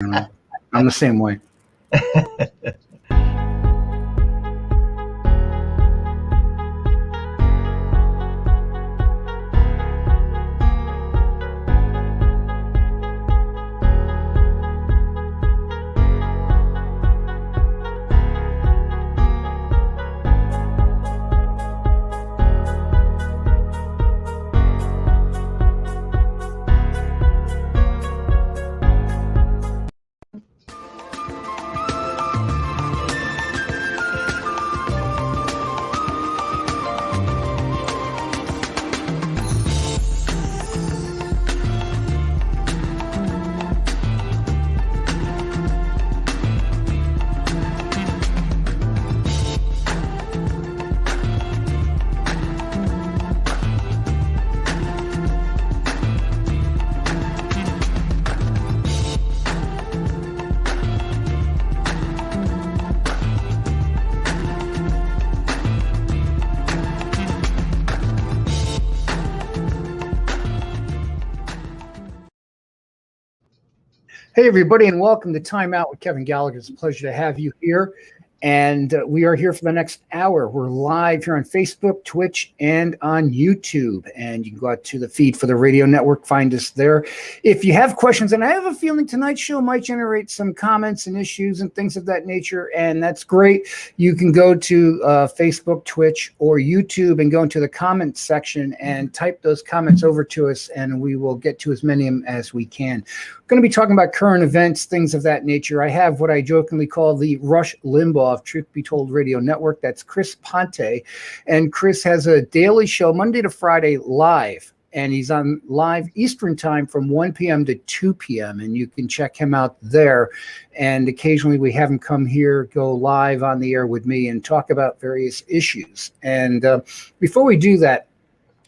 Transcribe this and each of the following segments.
I'm the same way. Hey, everybody, and welcome to Time Out with Kevin Gallagher. It's a pleasure to have you here. And we are here for the next hour. We're live here on Facebook, Twitch, and on YouTube. And you can go out to the feed for the radio network, find us there. If you have questions, and I have a feeling tonight's show might generate some comments and issues and things of that nature, and that's great. You can go to Facebook, Twitch, or YouTube and go into the comments section and type those comments over to us, and we will get to as many of them as we can. We're going to be talking about current events, things of that nature. I have what I jokingly call the Rush Limbaugh of Truth Be Told Radio Network. That's Chris Pante. And Chris has a daily show Monday to Friday live. And he's on live Eastern time from 1 p.m. to 2 p.m. And you can check him out there. And occasionally we have him come here, go live on the air with me and talk about various issues. And before we do that,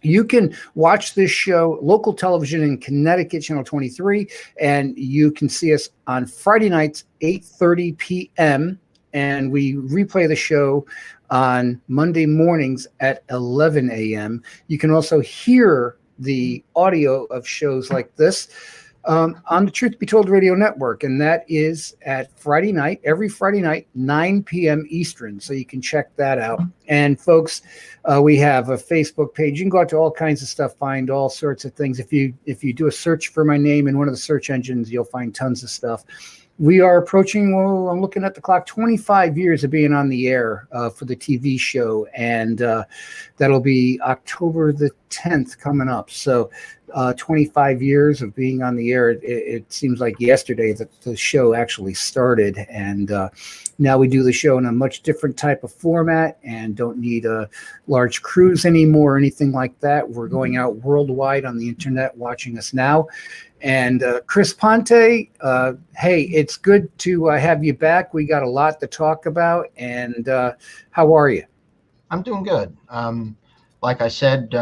you can watch this show, local television in Connecticut, Channel 23, and you can see us on Friday nights, 8:30 p.m., and we replay the show on Monday mornings at 11 a.m. You can also hear the audio of shows like this on the Truth Be Told Radio Network, and that is at Friday night, every Friday night, 9 p.m. Eastern, so you can check that out. And folks, we have a Facebook page. You can go out to all kinds of stuff, find all sorts of things. If you do a search for my name in one of the search engines, you'll find tons of stuff. We are approaching, well, I'm looking at the clock, 25 years of being on the air for the TV show, and that'll be October the 10th coming up. So 25 years of being on the air. It seems like yesterday that the show actually started, and now we do the show in a much different type of format and don't need large crews anymore or anything like that. We're going out worldwide on the internet watching us now. And Chris Pante, hey, it's good to have you back. We got a lot to talk about. And how are you? I'm doing good. Like I said,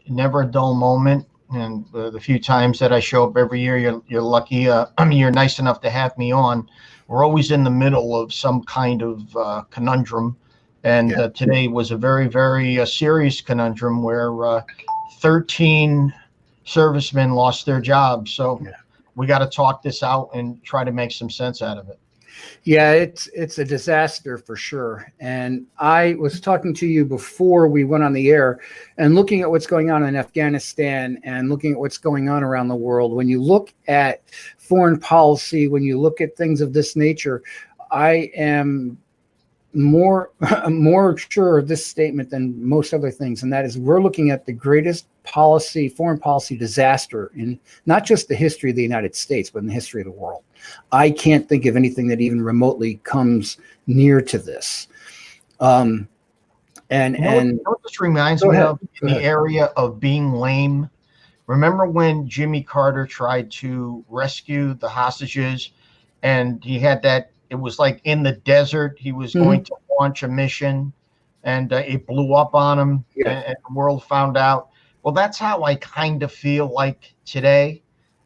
never a dull moment. And the few times that I show up every year, you're lucky. I mean, you're nice enough to have me on. We're always in the middle of some kind of conundrum. And today was a very, very serious conundrum where 13 servicemen lost their jobs. So we got to talk this out and try to make some sense out of it. Yeah, it's a disaster for sure. And I was talking to you before we went on the air and looking at what's going on in Afghanistan and looking at what's going on around the world. When you look at foreign policy, when you look at things of this nature, I am more sure of this statement than most other things, and that is we're looking at the greatest foreign policy disaster in not just the history of the United States, but in the history of the world. I can't think of anything that even remotely comes near to this. And what this reminds me of in the area of being lame. Remember when Jimmy Carter tried to rescue the hostages, and he had that? It was like in the desert. He was going to launch a mission, and it blew up on him, and the world found out. Well, that's how I kind of feel like today,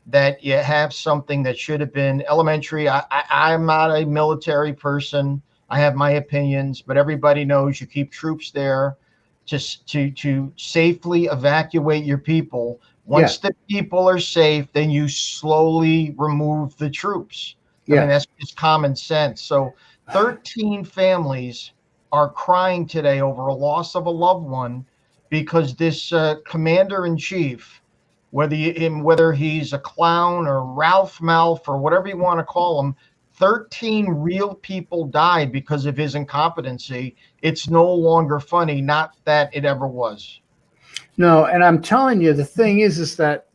that you have something that should have been elementary. I'm not a military person. I have my opinions, but everybody knows you keep troops there to safely evacuate your people. Once the people are safe, then you slowly remove the troops. I mean, that's just common sense. So 13 families are crying today over a loss of a loved one because this commander in chief, whether he's a clown or Ralph Malph or whatever you want to call him, 13 real people died because of his incompetency. It's no longer funny, not that it ever was. No, and I'm telling you, the thing is that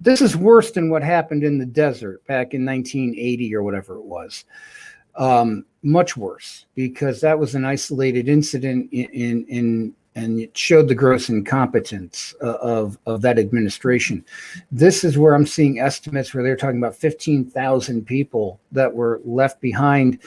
this is worse than what happened in the desert back in 1980 or whatever it was. Much worse, because that was an isolated incident and it showed the gross incompetence of that administration. This is where I'm seeing estimates where they're talking about 15,000 people that were left behind,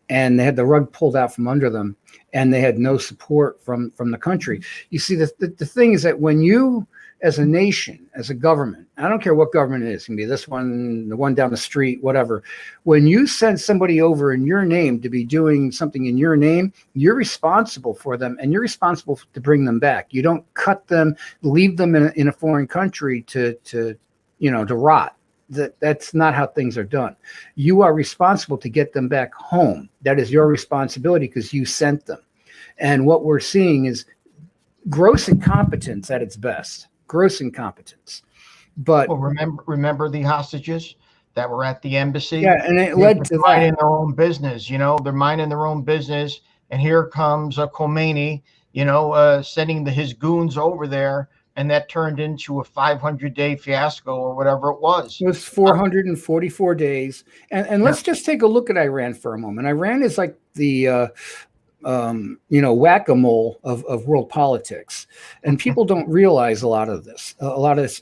and they had the rug pulled out from under them, and they had no support from the country. You see, the thing is that when you, as a nation, as a government, I don't care what government it is, it can be this one, the one down the street, whatever. When you send somebody over in your name to be doing something in your name, you're responsible for them, and you're responsible to bring them back. You don't cut them, leave them in a foreign country to rot. That's not how things are done. You are responsible to get them back home. That is your responsibility because you sent them. And what we're seeing is gross incompetence at its best. Gross incompetence. But remember the hostages that were at the embassy? Yeah, and it led to minding their own business. They're minding their own business, and here comes a Khomeini, sending his goons over there, and that turned into a 500-day fiasco or whatever it was. It was 444 days. And let's just take a look at Iran for a moment. Iran is like the whack-a-mole of world politics, and people don't realize a lot of this.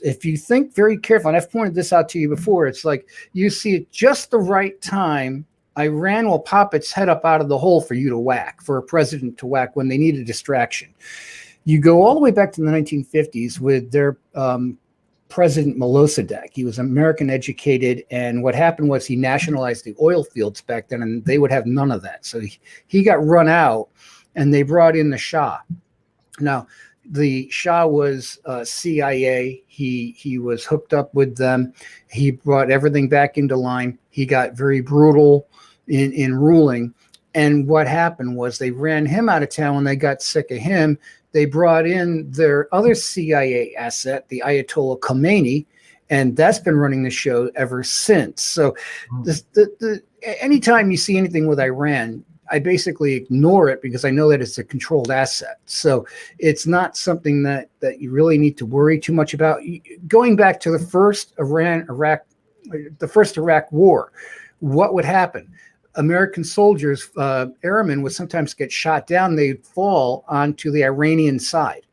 If you think very carefully, and I've pointed this out to you before, it's like you see at just the right time, Iran will pop its head up out of the hole for you to whack, for a president to whack when they need a distraction. You go all the way back to the 1950s with their President Milosevic. He was American educated, and what happened was he nationalized the oil fields back then, and they would have none of that. So he got run out, and they brought in the Shah. Now, the Shah was CIA. He was hooked up with them. He brought everything back into line. He got very brutal in ruling. And what happened was they ran him out of town when they got sick of him. They brought in their other CIA asset, the Ayatollah Khomeini, and that's been running the show ever since. So anytime you see anything with Iran, I basically ignore it because I know that it's a controlled asset. So it's not something that you really need to worry too much about. Going back to the first Iraq war, what would happen? American soldiers, airmen, would sometimes get shot down. They'd fall onto the Iranian side.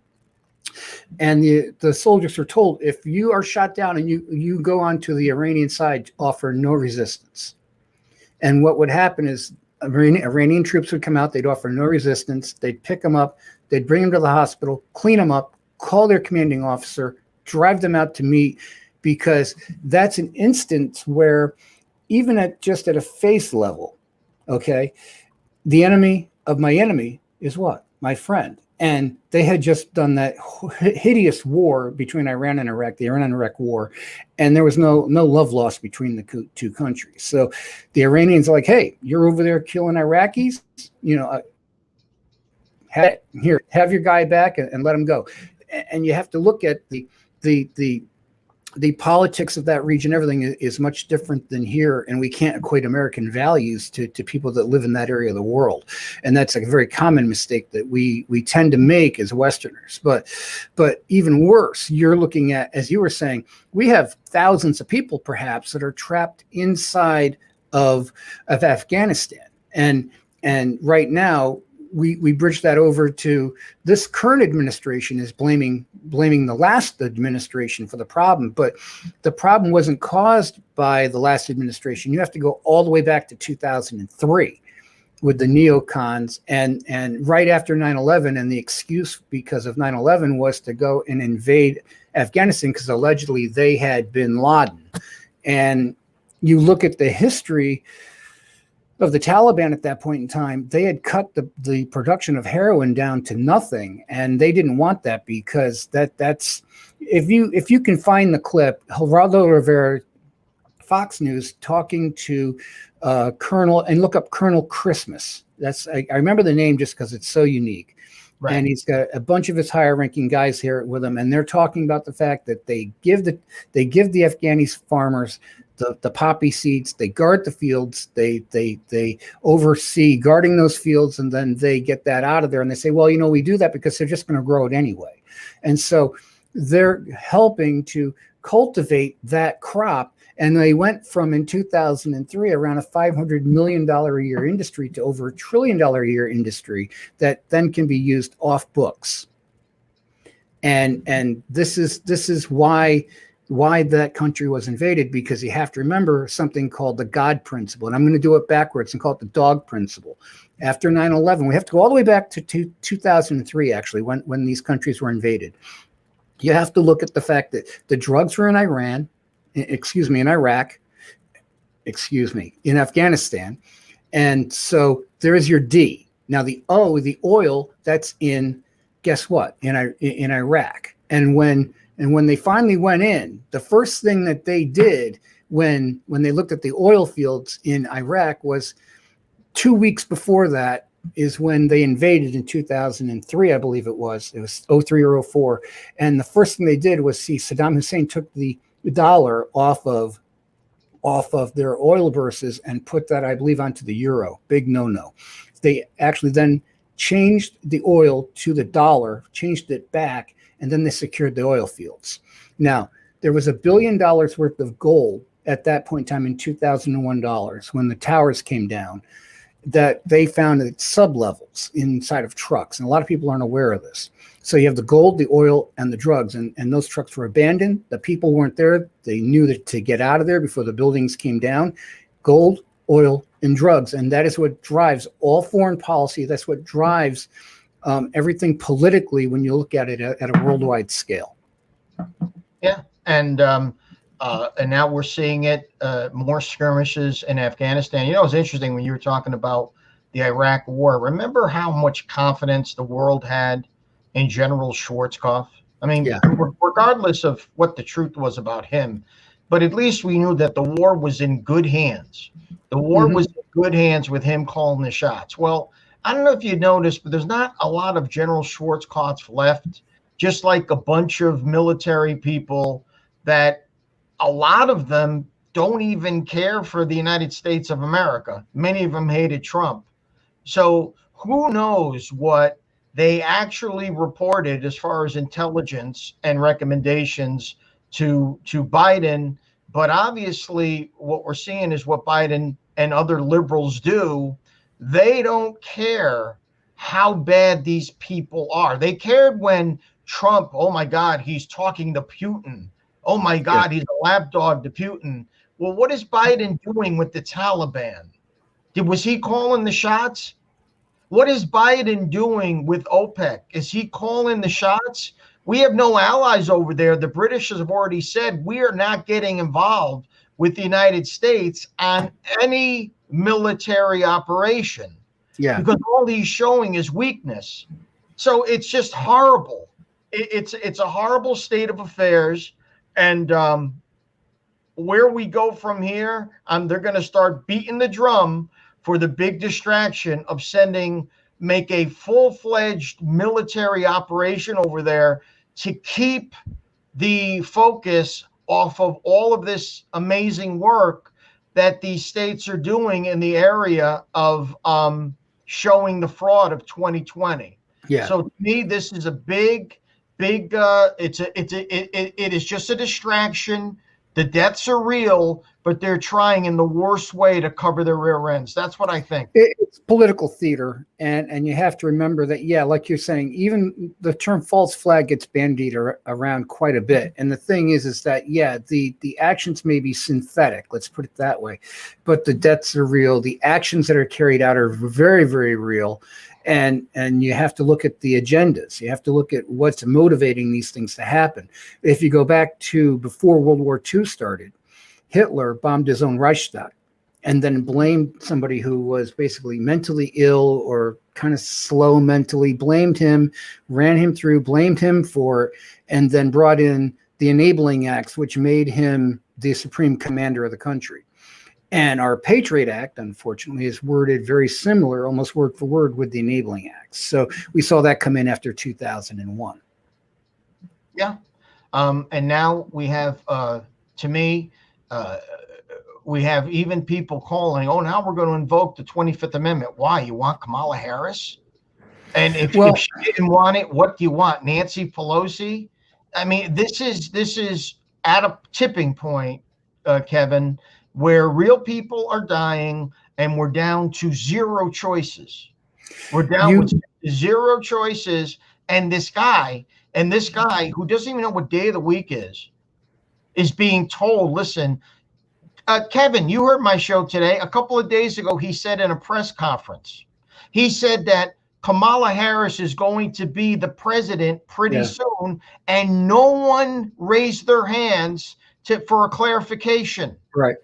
And the soldiers are told, if you are shot down and you go onto the Iranian side, offer no resistance. And what would happen is Iranian troops would come out. They'd offer no resistance. They'd pick them up. They'd bring them to the hospital, clean them up, call their commanding officer, drive them out to meet, because that's an instance where even at a face level, okay, the enemy of my enemy is what? My friend. And they had just done that hideous war between Iran and Iraq, the Iran-Iraq war, and there was no love lost between the two countries. So the Iranians are like, hey, you're over there killing Iraqis, have your guy back and let him go. And you have to look at the politics of that region. Everything is much different than here, and we can't equate American values to people that live in that area of the world. And that's a very common mistake that we tend to make as Westerners. But even worse, you're looking at, as you were saying, we have thousands of people perhaps that are trapped inside of Afghanistan. And right now, we bridge that over to this current administration is blaming the last administration for the problem, but the problem wasn't caused by the last administration. You have to go all the way back to 2003 with the neocons and right after 9/11, and the excuse because of 9/11 was to go and invade Afghanistan because allegedly they had bin Laden. And you look at the history of the Taliban at that point in time, they had cut the production of heroin down to nothing, and they didn't want that because that's if you can find the clip, Geraldo Rivera Fox News talking to Colonel, and look up Colonel Christmas. I remember the name just because it's so unique. Right. And he's got a bunch of his higher ranking guys here with him, and they're talking about the fact that they give the Afghani farmers the poppy seeds, they guard the fields, they oversee guarding those fields, and then they get that out of there. And they say, well, we do that because they're just going to grow it anyway. And so they're helping to cultivate that crop. And they went from, in 2003, around a $500 million a year industry to over $1 trillion a year industry that then can be used off books. And this is why that country was invaded, because you have to remember something called the God principle. And I'm going to do it backwards and call it the dog principle. After 9/11, we have to go all the way back to 2003, actually, when these countries were invaded. You have to look at the fact that the drugs were in Iraq, in Afghanistan. And so there is your D. Now the O, the oil, that's in, guess what? In Iraq. And when they finally went in, the first thing that they did when they looked at the oil fields in Iraq was 2 weeks before that is when they invaded in 2003, I believe it was 03 or 04. And the first thing they did was Saddam Hussein took the dollar off of their oil bourses and put that, I believe, onto the euro. Big no-no. They actually then changed the oil to the dollar, changed it back, and then they secured the oil fields. Now, there was $1 billion worth of gold at that point in time in 2001 dollars when the towers came down, that they found at sub-levels inside of trucks. And a lot of people aren't aware of this. So you have the gold, the oil, and the drugs, and those trucks were abandoned. The people weren't there. They knew that to get out of there before the buildings came down. Gold, oil, and drugs. And that is what drives all foreign policy. That's what drives everything politically when you look at it at a worldwide scale. Yeah, and now we're seeing it, more skirmishes in Afghanistan. It's interesting when you were talking about the Iraq War. Remember how much confidence the world had in General Schwarzkopf? I mean, yeah. Regardless of what the truth was about him, but at least we knew that the war was in good hands. The war was in good hands with him calling the shots. Well, I don't know if you noticed, but there's not a lot of General Schwarzkopf left, just like a bunch of military people that a lot of them don't even care for the United States of America. Many of them hated Trump. So who knows what they actually reported as far as intelligence and recommendations to Biden. But obviously what we're seeing is what Biden and other liberals do. They don't care how bad these people are. They cared when Trump, oh my God, he's talking to Putin. Oh my God, he's a lapdog to Putin. Well, what is Biden doing with the Taliban? Was he calling the shots? What is Biden doing with OPEC? Is he calling the shots? We have no allies over there. The British have already said we are not getting involved with the United States on any military operation. Yeah. Because all he's showing is weakness. So it's just horrible. It's a horrible state of affairs. And where we go from here, they're going to start beating the drum for the big distraction of make a full-fledged military operation over there to keep the focus off of all of this amazing work that these states are doing in the area of showing the fraud of 2020. Yeah. So to me, this is a big it is just a distraction. The deaths are real, but they're trying in the worst way to cover their rear ends. That's what I think. It's political theater, and you have to remember that, yeah, like you're saying, even the term false flag gets bandied around quite a bit. And the thing is that, yeah, the actions may be synthetic, let's put it that way, but the deaths are real. The actions that are carried out are very, very real. And you have to look at the agendas. You have to look at what's motivating these things to happen. If you go back to before World War II started, Hitler bombed his own Reichstag and then blamed somebody who was basically mentally ill or kind of slow mentally, blamed him, ran him through, blamed him for, and then brought in the enabling acts, which made him the supreme commander of the country. And our Patriot Act, unfortunately, is worded very similar, almost word for word, with the Enabling Acts. So we saw that come in after 2001. Yeah. And now we have, to me, we have even people calling, oh, now we're going to invoke the 25th Amendment. Why? You want Kamala Harris? And if she didn't want it, what do you want? Nancy Pelosi? I mean, this is at a tipping point, Kevin, where real people are dying and we're down to zero choices. We're down with zero choices. And this guy who doesn't even know what day of the week is being told, listen, Kevin, you heard my show today. A couple of days ago, he said in a press conference, he said that Kamala Harris is going to be the president pretty soon, and no one raised their hands for a clarification. Right.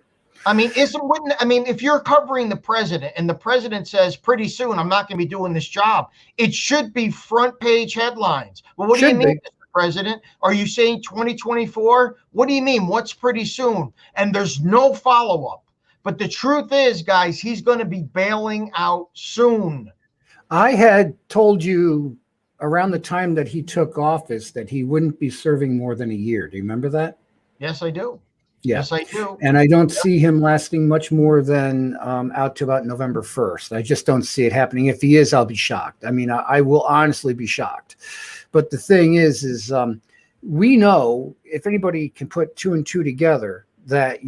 I mean, if you're covering the president and the president says pretty soon I'm not going to be doing this job, it should be front page headlines. Well, what do you mean, Mr. President? Are you saying 2024? What do you mean? What's pretty soon? And there's no follow up. But the truth is, guys, he's going to be bailing out soon. I had told you around the time that he took office that he wouldn't be serving more than a year. Do you remember that? Yes, I do. Yeah. Yes, I do. And I don't see him lasting much more than out to about November 1st. I just don't see it happening. If he is, I'll be shocked. I mean, I will honestly be shocked. But the thing is we know, if anybody can put two and two together, that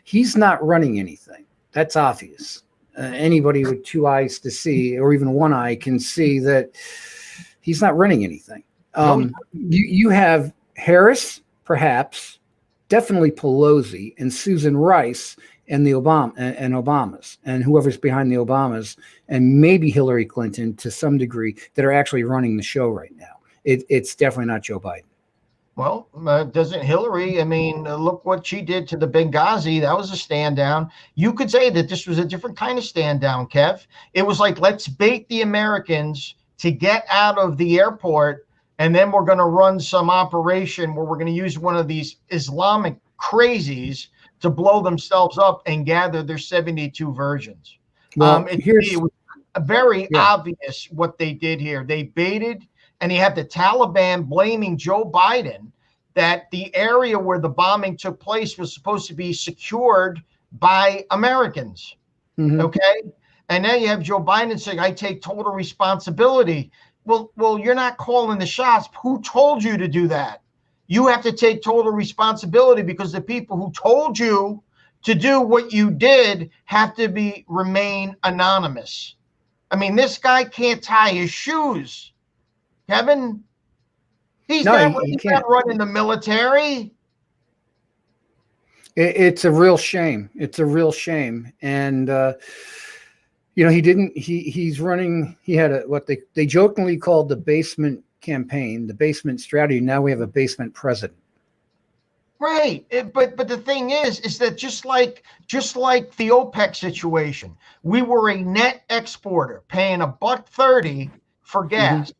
he's not running anything. That's obvious. Anybody with two eyes to see, or even one eye, can see that he's not running anything. You have Harris, perhaps, definitely Pelosi, and Susan Rice, and the Obamas, and whoever's behind the Obamas, and maybe Hillary Clinton to some degree, that are actually running the show right now. It's definitely not Joe Biden. Well, doesn't Hillary? I mean, look what she did to the Benghazi. That was a stand down. You could say that this was a different kind of stand down, Kev. It was like, let's bait the Americans to get out of the airport, and then we're going to run some operation where we're going to use one of these Islamic crazies to blow themselves up and gather their 72 virgins. Well, it was very obvious what they did here. They baited. And you have the Taliban blaming Joe Biden that the area where the bombing took place was supposed to be secured by Americans. Mm-hmm. Okay. And now you have Joe Biden saying, I take total responsibility. Well, you're not calling the shots. Who told you to do that? You have to take total responsibility because the people who told you to do what you did have to remain anonymous. I mean, this guy can't tie his shoes. Kevin, he's not running the military. It's a real shame. It's a real shame. And, he's running, he had what they jokingly called the basement campaign, the basement strategy. Now we have a basement president. Right. But the thing is that just like the OPEC situation, we were a net exporter paying $1.30 for gas. Mm-hmm.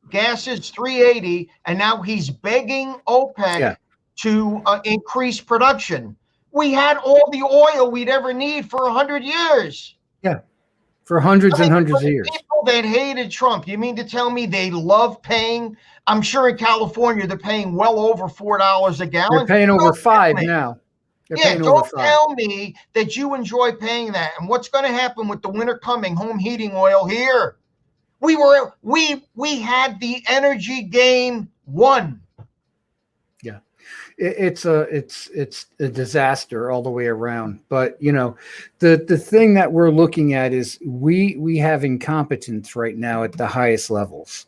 Gas is $3.80, and now he's begging OPEC to increase production. We had all the oil we'd ever need for 100 years. Yeah, for hundreds and hundreds of years. People that hated Trump, you mean to tell me they love paying? I'm sure in California they're paying well over $4 a gallon. They're paying over $5 now. Don't tell me that you enjoy paying that. And what's going to happen with the winter coming? Home heating oil here. We had the energy game won. Yeah, it's a disaster all the way around. But the thing that we're looking at is we have incompetence right now at the highest levels,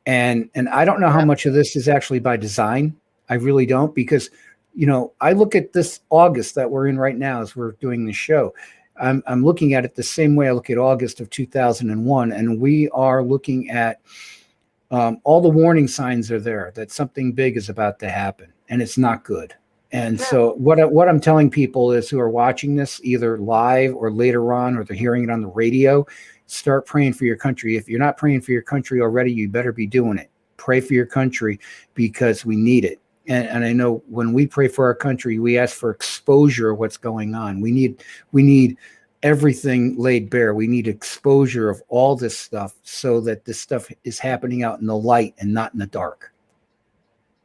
and I don't know how much of this is actually by design. I really don't, because I look at this August that we're in right now as we're doing the show. I'm looking at it the same way I look at August of 2001, and we are looking at all the warning signs are there that something big is about to happen, and it's not good. And so what I'm telling people is, who are watching this either live or later on, or they're hearing it on the radio, start praying for your country. If you're not praying for your country already, you better be doing it. Pray for your country, because we need it. And I know when we pray for our country, we ask for exposure of what's going on. We need everything laid bare. We need exposure of all this stuff so that this stuff is happening out in the light and not in the dark.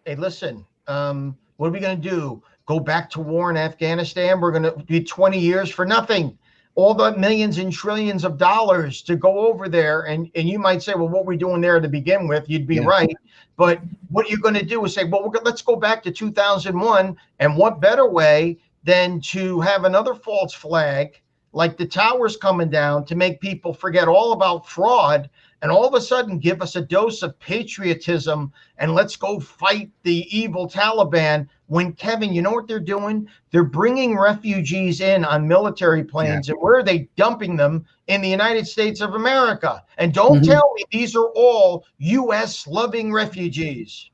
Hey, listen, what are we going to do? Go back to war in Afghanistan? We're going to be 20 years for nothing. All the millions and trillions of dollars to go over there. And you might say, well, what were we doing there to begin with? You'd be right. But what you're going to do is say, well, let's go back to 2001. And what better way than to have another false flag like the towers coming down to make people forget all about fraud and all of a sudden give us a dose of patriotism and let's go fight the evil Taliban. When, Kevin, you know what they're doing? They're bringing refugees in on military planes. And where are they dumping them? In the United States of America. And don't tell me these are all U.S. loving refugees.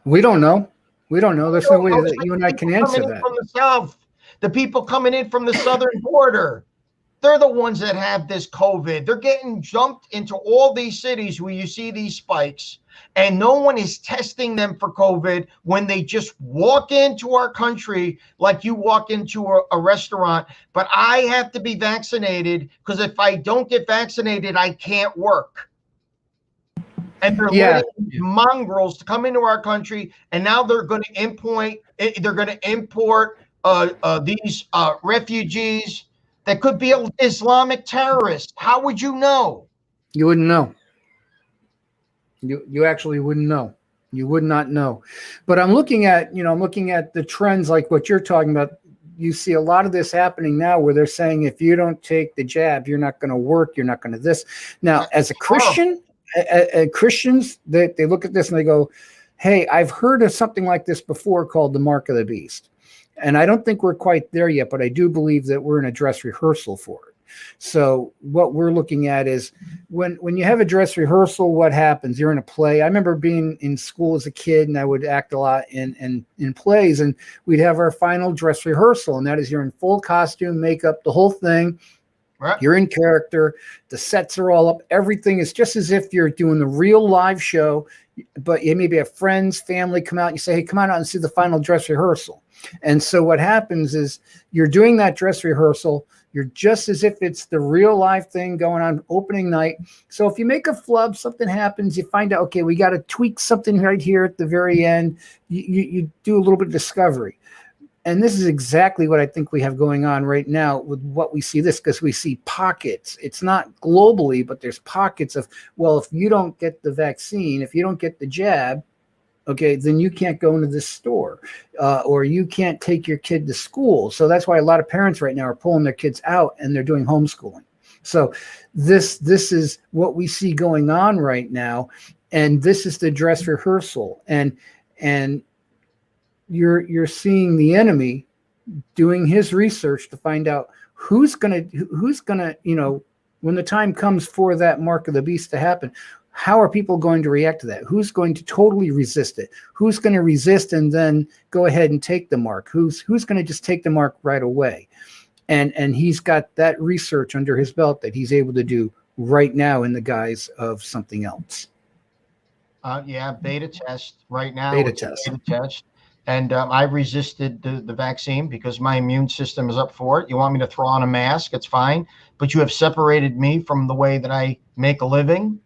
We don't know. We don't know. There's no way that you and I can answer that. From the South, the people coming in from the southern border, they're the ones that have this COVID. They're getting jumped into all these cities where you see these spikes, and no one is testing them for COVID when they just walk into our country like you walk into a restaurant. But I have to be vaccinated because if I don't get vaccinated, I can't work. And they're letting mongrels to come into our country, and now they're going to import these refugees that could be Islamic terrorists. How would you know? You wouldn't know. You actually wouldn't know. You would not know. But I'm looking at the trends like what you're talking about. You see a lot of this happening now where they're saying if you don't take the jab, you're not going to work. You're not going to this. Now, as a Christian, Christians, they look at this and they go, hey, I've heard of something like this before called the mark of the beast. And I don't think we're quite there yet, but I do believe that we're in a dress rehearsal for it. So what we're looking at is when you have a dress rehearsal, what happens? You're in a play. I remember being in school as a kid, and I would act a lot in plays, and we'd have our final dress rehearsal, and that is you're in full costume, makeup, the whole thing. Right. You're in character. The sets are all up. Everything is just as if you're doing the real live show, but you maybe have friends, family come out, and you say, hey, come on out and see the final dress rehearsal. And so what happens is you're doing that dress rehearsal. You're just as if it's the real live thing going on opening night. So if you make a flub, something happens, you find out, okay, we got to tweak something right here at the very end. You do a little bit of discovery. And this is exactly what I think we have going on right now with what we see this, because we see pockets. It's not globally, but there's pockets of, well, if you don't get the vaccine, if you don't get the jab, okay, then you can't go into this store or you can't take your kid to school. So that's why a lot of parents right now are pulling their kids out and they're doing homeschooling. So this is what we see going on right now. And this is the dress rehearsal. And you're seeing the enemy doing his research to find out who's gonna, when the time comes for that mark of the beast to happen, how are people going to react to that? Who's going to totally resist it? Who's going to resist and then go ahead and take the mark? Who's going to just take the mark right away? And he's got that research under his belt that he's able to do right now in the guise of something else. Beta test right now. Beta test. And I resisted the vaccine because my immune system is up for it. You want me to throw on a mask? It's fine. But you have separated me from the way that I make a living.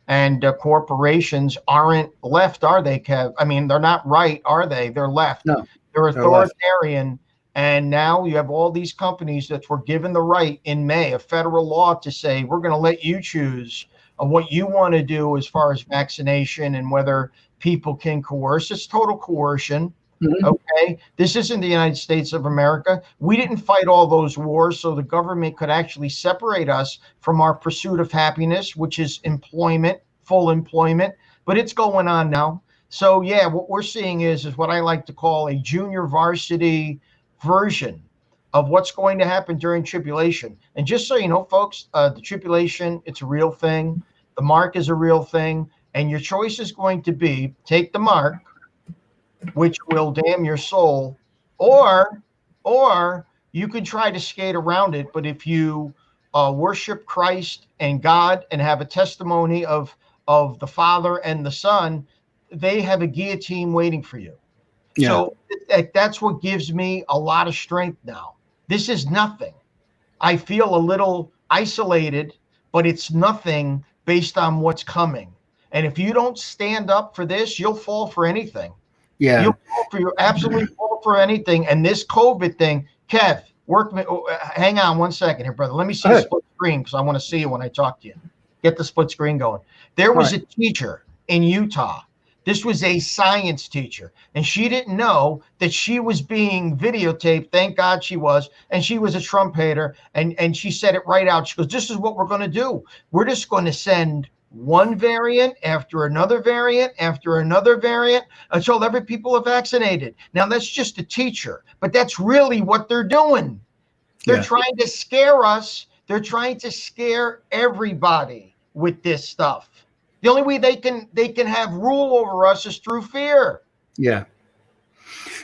And corporations aren't left, are they, Kev? I mean, they're not right, are they? They're left. No, they're authoritarian. And now you have all these companies that were given the right in May, a federal law to say, we're going to let you choose what you want to do as far as vaccination and whether people can coerce. It's total coercion. Mm-hmm. Okay. This isn't the United States of America. We didn't fight all those wars so the government could actually separate us from our pursuit of happiness, which is employment, full employment, but it's going on now. So yeah, what we're seeing is what I like to call a junior varsity version of what's going to happen during tribulation. And just so you know, folks, the tribulation, it's a real thing. The mark is a real thing. And your choice is going to be take the mark, which will damn your soul, or you can try to skate around it. But if you worship Christ and God and have a testimony of the Father and the Son, they have a guillotine waiting for you. Yeah. So that's what gives me a lot of strength now. This is nothing. I feel a little isolated, but it's nothing based on what's coming. And if you don't stand up for this, you'll fall for anything. Yeah. You'll absolutely fall for anything. And this COVID thing, Kev, hang on 1 second here, brother. Let me see the split screen because I want to see you when I talk to you. Get the split screen going. There was a teacher in Utah. This was a science teacher, and she didn't know that she was being videotaped. Thank God she was. And she was a Trump hater. And she said it right out. She goes, this is what we're going to do. We're just going to send one variant after another variant after another variant until every people are vaccinated. Now, that's just a teacher, but that's really what they're doing. They're trying to scare us. They're trying to scare everybody with this stuff. The only way they can have rule over us is through fear. Yeah.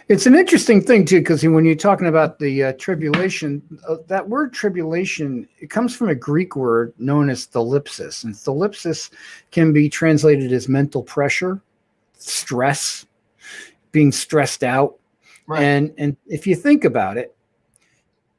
It's an interesting thing, too, because when you're talking about the tribulation, that word tribulation, it comes from a Greek word known as thalipsis. And thalipsis can be translated as mental pressure, stress, being stressed out. Right. And if you think about it,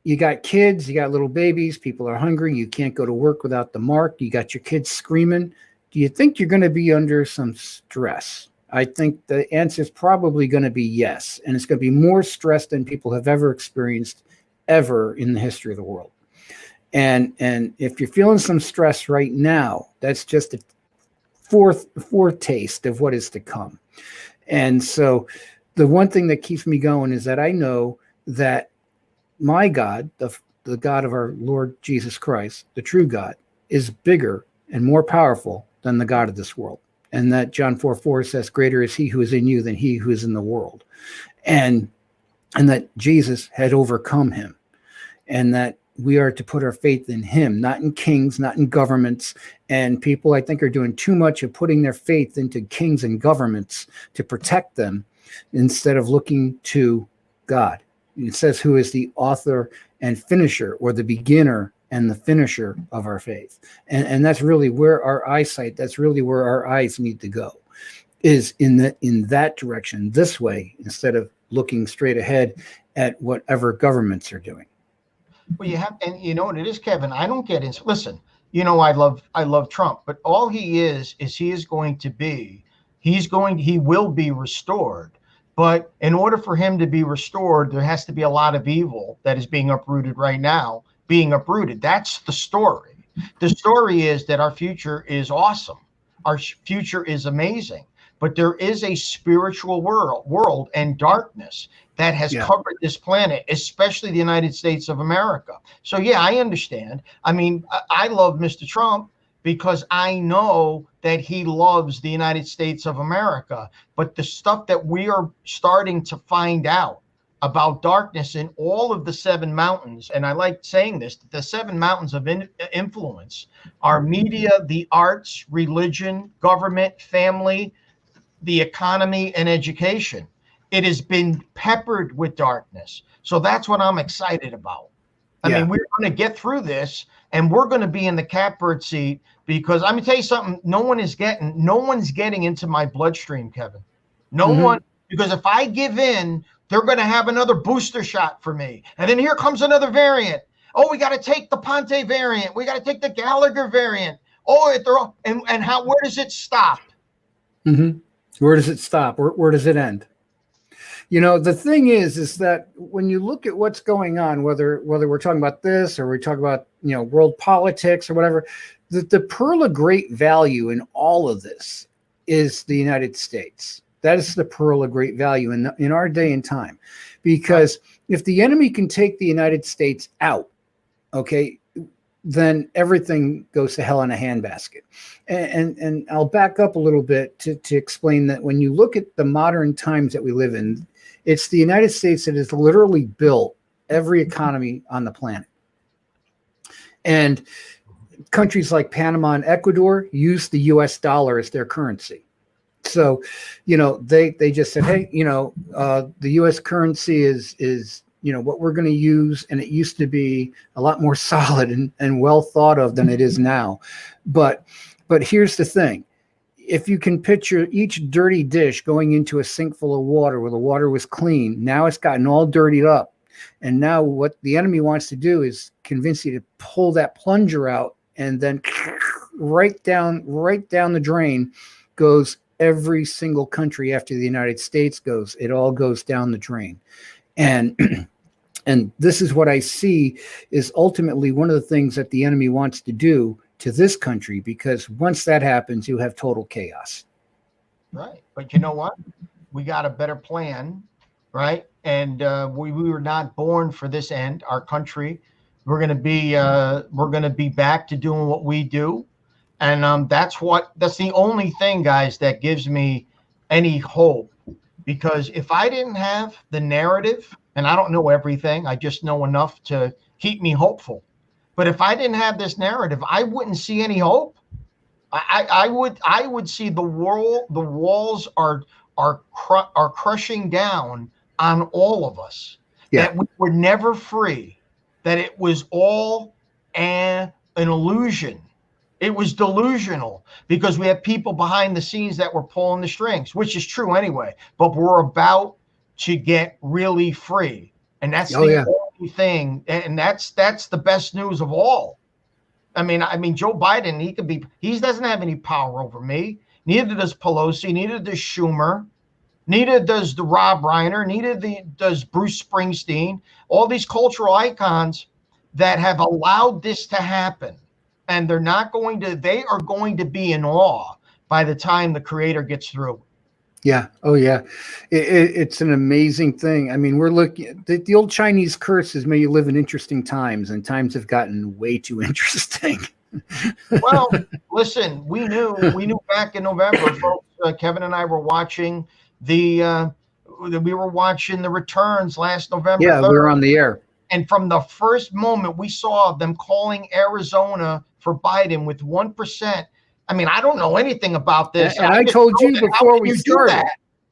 you got kids, you got little babies, people are hungry, you can't go to work without the mark, you got your kids screaming. Do you think you're going to be under some stress? I think the answer is probably going to be yes. And it's going to be more stress than people have ever experienced ever in the history of the world. And if you're feeling some stress right now, that's just a foretaste of what is to come. And so the one thing that keeps me going is that I know that my God, the God of our Lord Jesus Christ, the true God, is bigger and more powerful than the God of this world. And that John 4:4 says, greater is he who is in you than he who is in the world. And that Jesus had overcome him. And that we are to put our faith in him, not in kings, not in governments. And people, I think, are doing too much of putting their faith into kings and governments to protect them instead of looking to God. It says who is the author and finisher, or the beginner and the finisher of our faith. And that's really where our eyesight, that's really where our eyes need to go, is in that direction, this way, instead of looking straight ahead at whatever governments are doing. Well, you have, and you know what it is, Kevin, I don't get into, listen, you know, I love Trump, but all he is he will be restored. But in order for him to be restored, there has to be a lot of evil that is being uprooted right now, being uprooted. That's the story. The story is that our future is awesome. Our future is amazing. But there is a spiritual world and darkness that has covered this planet, especially the United States of America. So, yeah, I understand. I mean, I love Mr. Trump because I know that he loves the United States of America. But the stuff that we are starting to find out about darkness in all of the 7 mountains, and I like saying this, the 7 mountains of influence are media, the arts, religion, government, family, the economy, and education. It has been peppered with darkness. So that's what I'm excited about. I mean, we're going to get through this, and we're going to be in the catbird seat, because I'm going to tell you something. No one's getting into my bloodstream, Kevin. No one, because if I give in, they're going to have another booster shot for me. And then here comes another variant. Oh, we got to take the Pante variant. We got to take the Gallagher variant. Oh, where does it stop? Where does it stop? Where does it end? You know, the thing is that when you look at what's going on, whether we're talking about this or we talk about, you know, world politics or whatever, the pearl of great value in all of this is the United States. That is the pearl of great value in our day and time, because if the enemy can take the United States out, okay, then everything goes to hell in a handbasket. And I'll back up a little bit to explain that when you look at the modern times that we live in, it's the United States that has literally built every economy on the planet. And countries like Panama and Ecuador use the US dollar as their currency. So, you know, they just said, hey, you know, the U.S. currency is, you know, what we're going to use. And it used to be a lot more solid and well thought of than it is now. But here's the thing. if you can picture each dirty dish going into a sink full of water where the water was clean, now it's gotten all dirtied up. And now what the enemy wants to do is convince you to pull that plunger out, and then right down the drain goes every single country after the United States goes. It all goes down the drain. And and this is what I see is ultimately one of the things that the enemy wants to do to this country, because once that happens, you have total chaos. Right. But you know what? We got a better plan, right? And we were not born for this end. Our country, we're going to be back to doing what we do. And that's the only thing, guys, that gives me any hope. Because if I didn't have the narrative, and I don't know everything, I just know enough to keep me hopeful. But if I didn't have this narrative, I wouldn't see any hope. I would see the walls are crushing down on all of us. Yeah. That we were never free. That it was all an illusion. It was delusional, because we have people behind the scenes that were pulling the strings, which is true anyway. But we're about to get really free, and that's the only thing. And that's the best news of all. I mean, Joe Biden, he doesn't have any power over me. Neither does Pelosi. Neither does Schumer. Neither does the Rob Reiner. Neither does Bruce Springsteen. All these cultural icons that have allowed this to happen. And they are going to be in awe by the time the creator gets through. Yeah. Oh, yeah. It's an amazing thing. I mean, we're looking at the old Chinese curse is, may you live in interesting times, and times have gotten way too interesting. Well, listen, we knew back in November, folks, Kevin and I were watching the returns last November. Yeah, 3rd. We were on the air. And from the first moment we saw them calling Arizona for Biden with 1%. I mean, I don't know anything about this. And I told you before we started.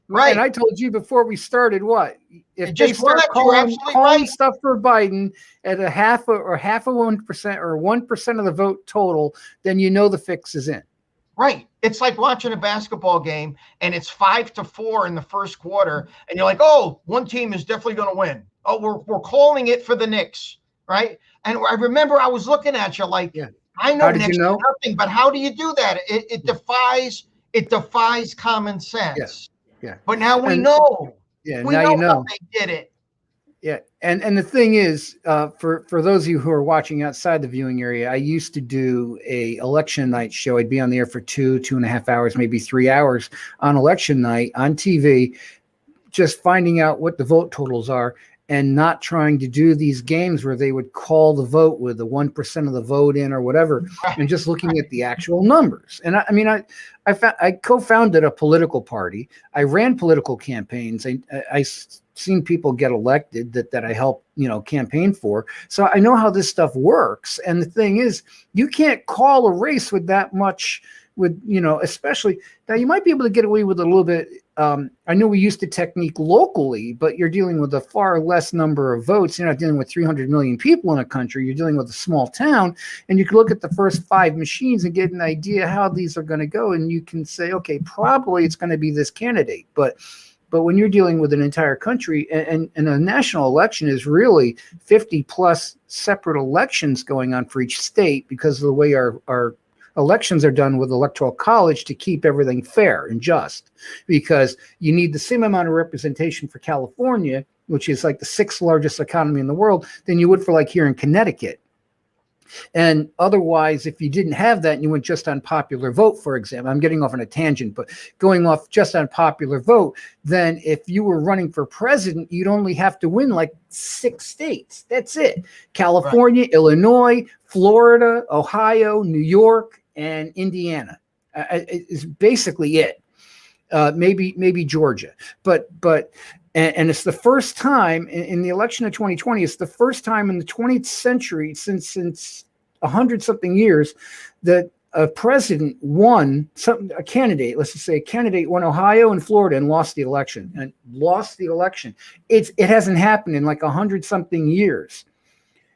Right. And I told you before we started what? If they start calling stuff for Biden at a half of 1% or 1% of the vote total, then you know the fix is in. Right. It's like watching a basketball game and it's 5-4 in the first quarter, and you're like, oh, one team is definitely going to win. Oh, we're calling it for the Knicks, right? And I remember I was looking at you like, yeah. I know next to nothing, but how do you do that? It defies common sense. Yeah. But now we know. Yeah. We now know you know how they did it. Yeah. And the thing is, for those of you who are watching outside the viewing area, I used to do a election night show. I'd be on the air for 2.5 hours, maybe 3 hours on election night on TV, just finding out what the vote totals are, and not trying to do these games where they would call the vote with the 1% of the vote in or whatever, and just looking at the actual numbers. And I co-founded a political party. I ran political campaigns. I seen people get elected that I helped, campaign for. So I know how this stuff works. And the thing is, you can't call a race with that much, especially now. You might be able to get away with a little bit. I know we used the technique locally, but you're dealing with a far less number of votes. You're not dealing with 300 million people in a country. You're dealing with a small town, and you can look at the first 5 machines and get an idea how these are going to go. And you can say, okay, probably it's going to be this candidate. But when you're dealing with an entire country, and a national election is really 50 plus separate elections going on for each state, because of the way our elections are done with electoral college to keep everything fair and just, because you need the same amount of representation for California, which is like the 6th largest economy in the world, than you would for like here in Connecticut. And otherwise, if you didn't have that and you went just on popular vote, for example, I'm getting off on a tangent, but going off just on popular vote, then if you were running for president, you'd only have to win like 6 states. That's it. California, right. Illinois, Florida, Ohio, New York, and Indiana is basically it. Maybe Georgia, but it's the first time in the election of 2020. It's the first time in the 20th century since 100-something years that a president won a candidate. Let's just say a candidate won Ohio and Florida and lost the election. It hasn't happened in like 100-something years.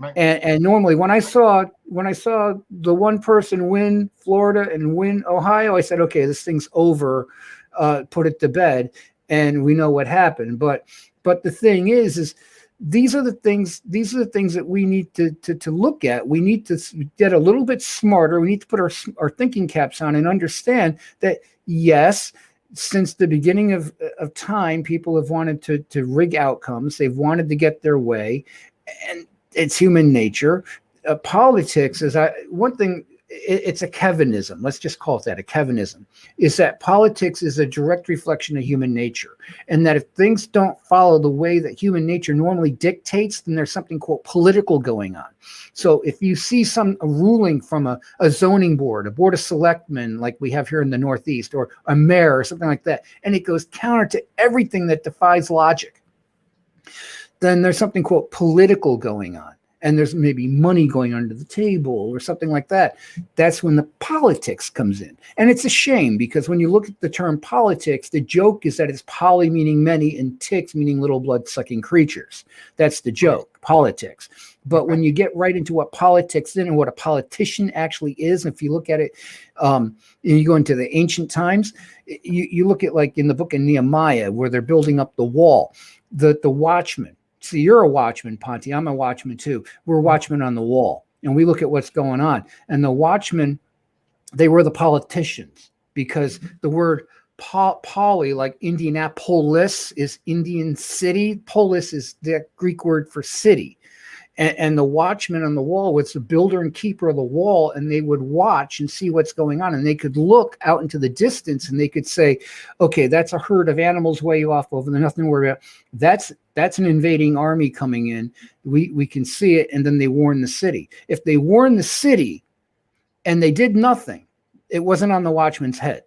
Right. And normally when I saw the one person win Florida and win Ohio, I said, okay, this thing's over. Put it to bed, and we know what happened. But the thing is these are the things that we need to look at. We need to get a little bit smarter. We need to put our thinking caps on and understand that, yes, since the beginning of time, people have wanted to rig outcomes. They've wanted to get their way, and it's human nature. Politics is one thing. It's a Kevinism. Let's just call it that, a Kevinism, is that politics is a direct reflection of human nature. And that if things don't follow the way that human nature normally dictates, then there's something called political going on. So if you see a ruling from a zoning board, a board of selectmen, like we have here in the Northeast, or a mayor or something like that, and it goes counter to everything that defies logic, then there's something called political going on. And there's maybe money going under the table or something like that. That's when the politics comes in. And it's a shame, because when you look at the term politics, the joke is that it's poly meaning many and ticks meaning little blood-sucking creatures. That's the joke, politics. But when you get right into what politics is and what a politician actually is, if you look at it, and you go into the ancient times, you look at, like in the book of Nehemiah, where they're building up the wall, the watchmen. See, you're a watchman, Pante. I'm a watchman too. We're watchmen on the wall, and we look at what's going on. And the watchmen, they were the politicians, because the word poly, like Indianapolis is Indian city. Polis is the Greek word for city. And the watchman on the wall was the builder and keeper of the wall, and they would watch and see what's going on, and they could look out into the distance, and they could say, okay, that's a herd of animals way off over there, nothing to worry about. That's an invading army coming in. We can see it, and then they warn the city. If they warn the city and they did nothing, it wasn't on the watchman's head.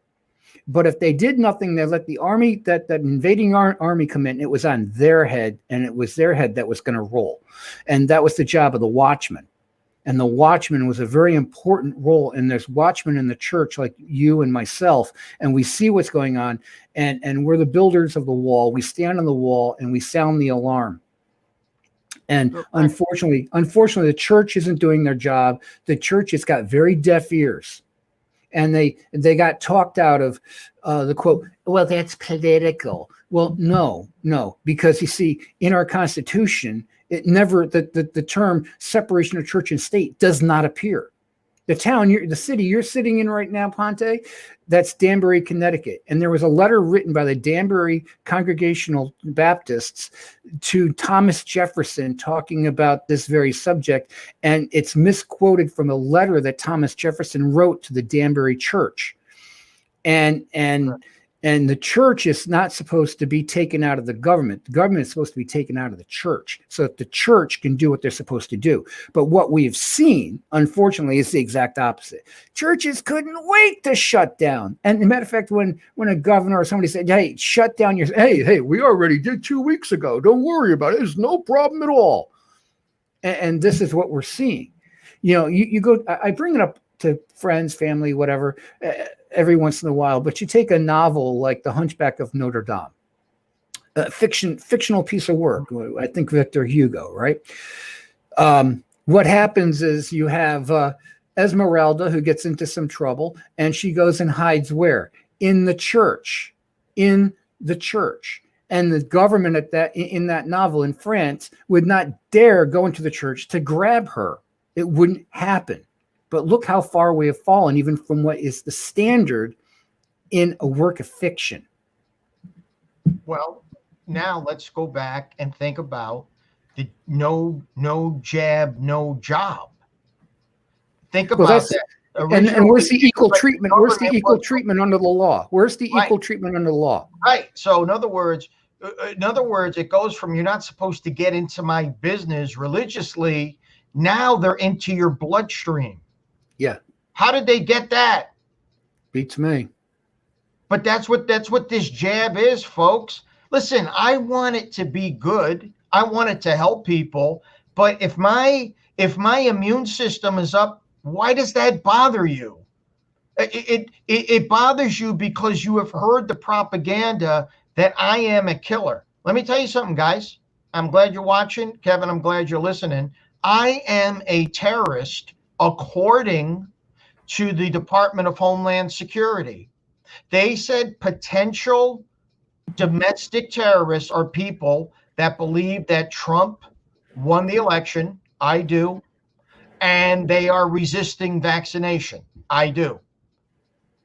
But if they did nothing, they let the army, that invading army come in, it was on their head, and it was their head that was going to roll. And that was the job of the watchman. And the watchman was a very important role. And there's watchmen in the church like you and myself, and we see what's going on. And we're the builders of the wall. We stand on the wall and we sound the alarm. And unfortunately, the church isn't doing their job. The church has got very deaf ears. And they got talked out of the quote, well, that's political. Well, no, because you see, in our Constitution, it never, the term separation of church and state does not appear. The city you're sitting in right now, Pante, that's Danbury, Connecticut. And there was a letter written by the Danbury Congregational Baptists to Thomas Jefferson talking about this very subject. And it's misquoted from a letter that Thomas Jefferson wrote to the Danbury church. And the church is not supposed to be taken out of the government. The government is supposed to be taken out of the church so that the church can do what they're supposed to do. But what we've seen, unfortunately, is the exact opposite. Churches couldn't wait to shut down. And as a matter of fact, when a governor or somebody said, hey, shut down your, hey, we already did 2 weeks ago. Don't worry about it. There's no problem at all. And this is what we're seeing. You know, you go, I bring it up to friends, family, whatever, every once in a while, but you take a novel like The Hunchback of Notre Dame, a fictional piece of work, I think Victor Hugo, right? What happens is you have Esmeralda, who gets into some trouble, and she goes and hides where? In the church. And the government in that novel in France would not dare go into the church to grab her. It wouldn't happen. But look how far we have fallen, even from what is the standard in a work of fiction. Well, now let's go back and think about the no jab, no job. Think about that. And where's the equal treatment? Where's the equal treatment under the law? Where's the equal treatment under the law? Right. So in other words, it goes from you're not supposed to get into my business religiously. Now they're into your bloodstream. Yeah. How did they get that? Beats me. But that's what this jab is, folks. Listen, I want it to be good. I want it to help people. But if my immune system is up, why does that bother you? It bothers you because you have heard the propaganda that I am a killer. Let me tell you something, guys. I'm glad you're watching. Kevin, I'm glad you're listening. I am a terrorist according to the Department of Homeland Security. They said potential domestic terrorists are people that believe that Trump won the election. I do. And they are resisting vaccination. I do.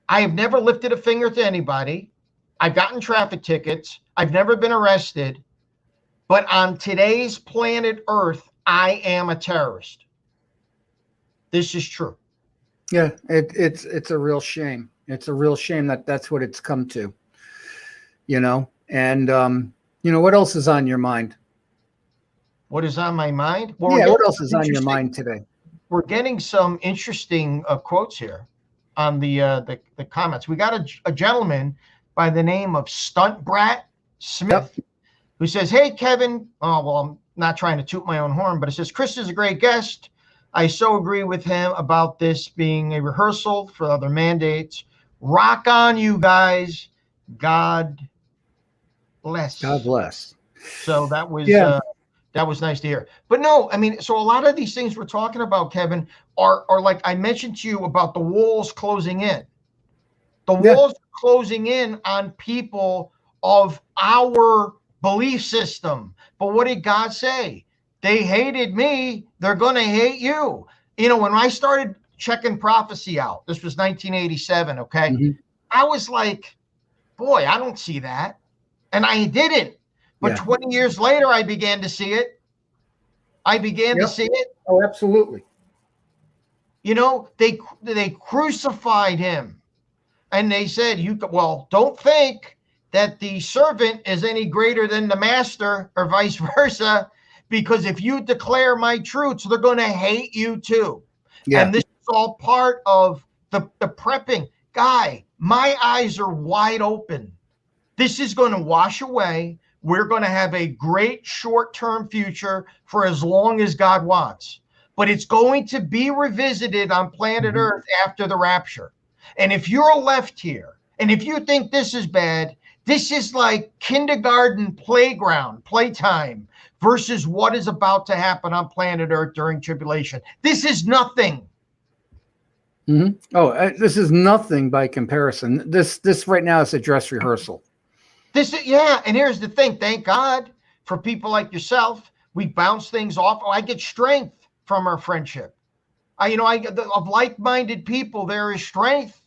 I have never lifted a finger to anybody. I've gotten traffic tickets. I've never been arrested. But on today's planet Earth, I am a terrorist. This is true. Yeah, it's a real shame. It's a real shame that that's what it's come to. And what else is on your mind? What is on my mind? Well, yeah, what else is on your mind today? We're getting some interesting quotes here on the comments. We got a gentleman by the name of Stunt Brat Smith, who says, "Hey, Kevin." Oh, well, I'm not trying to toot my own horn, but it says, "Chris is a great guest. I so agree with him about this being a rehearsal for other mandates. Rock on, you guys. God bless." God bless. So that was that was nice to hear. But no, I mean, so a lot of these things we're talking about, Kevin, are like I mentioned to you about the walls closing in. The walls closing in on people of our belief system. But what did God say? They hated me. They're going to hate you. When I started checking prophecy out, this was 1987, okay? Mm-hmm. I was like, boy, I don't see that. And I didn't. But 20 years later, I began to see it. I began to see it. Oh, absolutely. They crucified him. And they said, don't think that the servant is any greater than the master or vice versa, because if you declare my truths, they're going to hate you too. Yeah. And this is all part of the prepping. Guy, my eyes are wide open. This is going to wash away. We're going to have a great short-term future for as long as God wants. But it's going to be revisited on planet Earth after the rapture. And if you're left here, and if you think this is bad, this is like kindergarten playtime versus what is about to happen on planet Earth during tribulation. This is nothing. Mm-hmm. Oh, this is nothing by comparison. This right now is a dress rehearsal. And here's the thing. Thank God for people like yourself. We bounce things off. I get strength from our friendship. Of like-minded people, there is strength.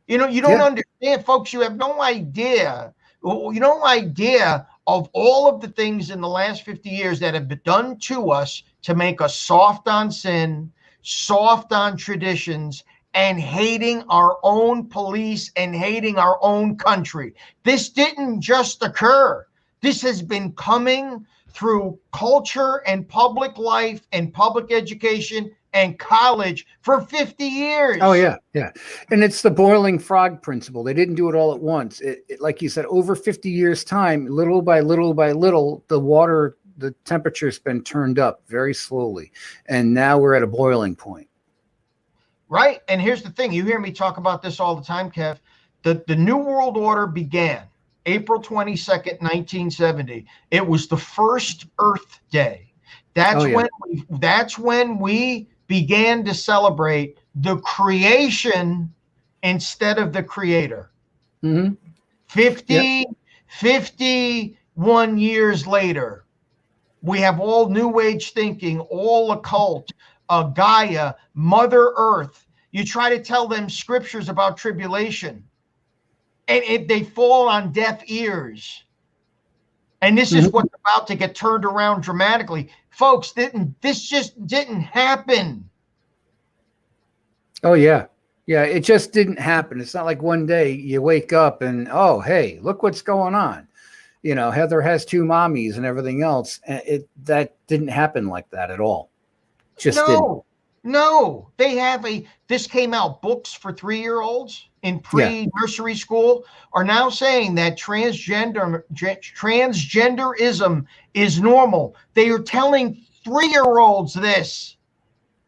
You don't understand, folks. You have no idea. No idea of all of the things in the last 50 years that have been done to us to make us soft on sin, soft on traditions, and hating our own police and hating our own country. This didn't just occur. This has been coming through culture and public life and public education and college for 50 years. Oh, yeah. And it's the boiling frog principle. They didn't do it all at once. It like you said, over 50 years' time, little by little by little, the temperature's been turned up very slowly. And now we're at a boiling point. Right. And here's the thing. You hear me talk about this all the time, Kev. The New World Order began April 22nd, 1970. It was the first Earth Day. That's when we began to celebrate the creation instead of the creator. Mm-hmm. 51 years later, we have all New Age thinking, all occult, Gaia, Mother Earth. You try to tell them scriptures about tribulation, and they fall on deaf ears. And this is what's about to get turned around dramatically. Folks, this just didn't happen. Oh, yeah. Yeah, it just didn't happen. It's not like one day you wake up and, oh, hey, look what's going on. Heather has 2 mommies and everything else. That didn't happen like that at all. No, they have this came out, books for 3-year-olds in pre-nursery school are now saying that transgenderism is normal. They are telling 3-year-olds this.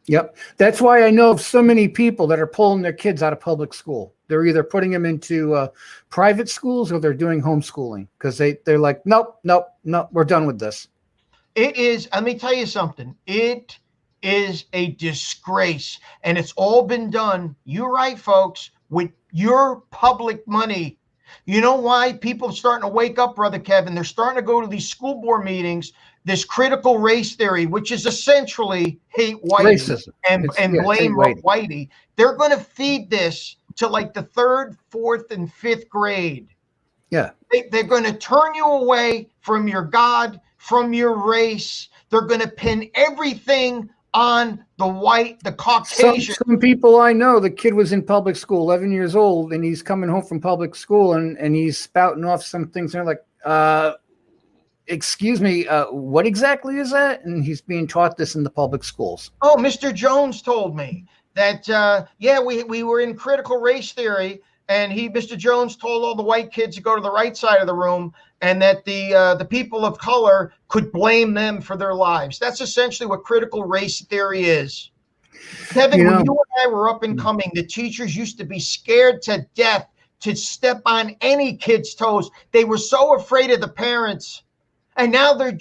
Yep. That's why I know of so many people that are pulling their kids out of public school. They're either putting them into private schools or they're doing homeschooling because they're like, nope, we're done with this. It is. Let me tell you something. It is a disgrace, and it's all been done. You're right, folks, with your public money. You know why people are starting to wake up, Brother Kevin? They're starting to go to these school board meetings. This critical race theory, which is essentially hate whitey Racism. and blame whitey. They're going to feed this to like the 3rd, 4th, and 5th grade. Yeah. They're going to turn you away from your God, from your race. They're going to pin everything on the Caucasian. Some people I know, the kid was in public school, 11 years old, and he's coming home from public school and he's spouting off some things. And they're like, excuse me, what exactly is that? And he's being taught this in the public schools. Oh, Mr. Jones told me that, we were in critical race theory, and Mr. Jones told all the white kids to go to the right side of the room, and that the people of color could blame them for their lives. That's essentially what critical race theory is. Kevin, when you and I were up and coming, the teachers used to be scared to death to step on any kid's toes. They were so afraid of the parents. And now they're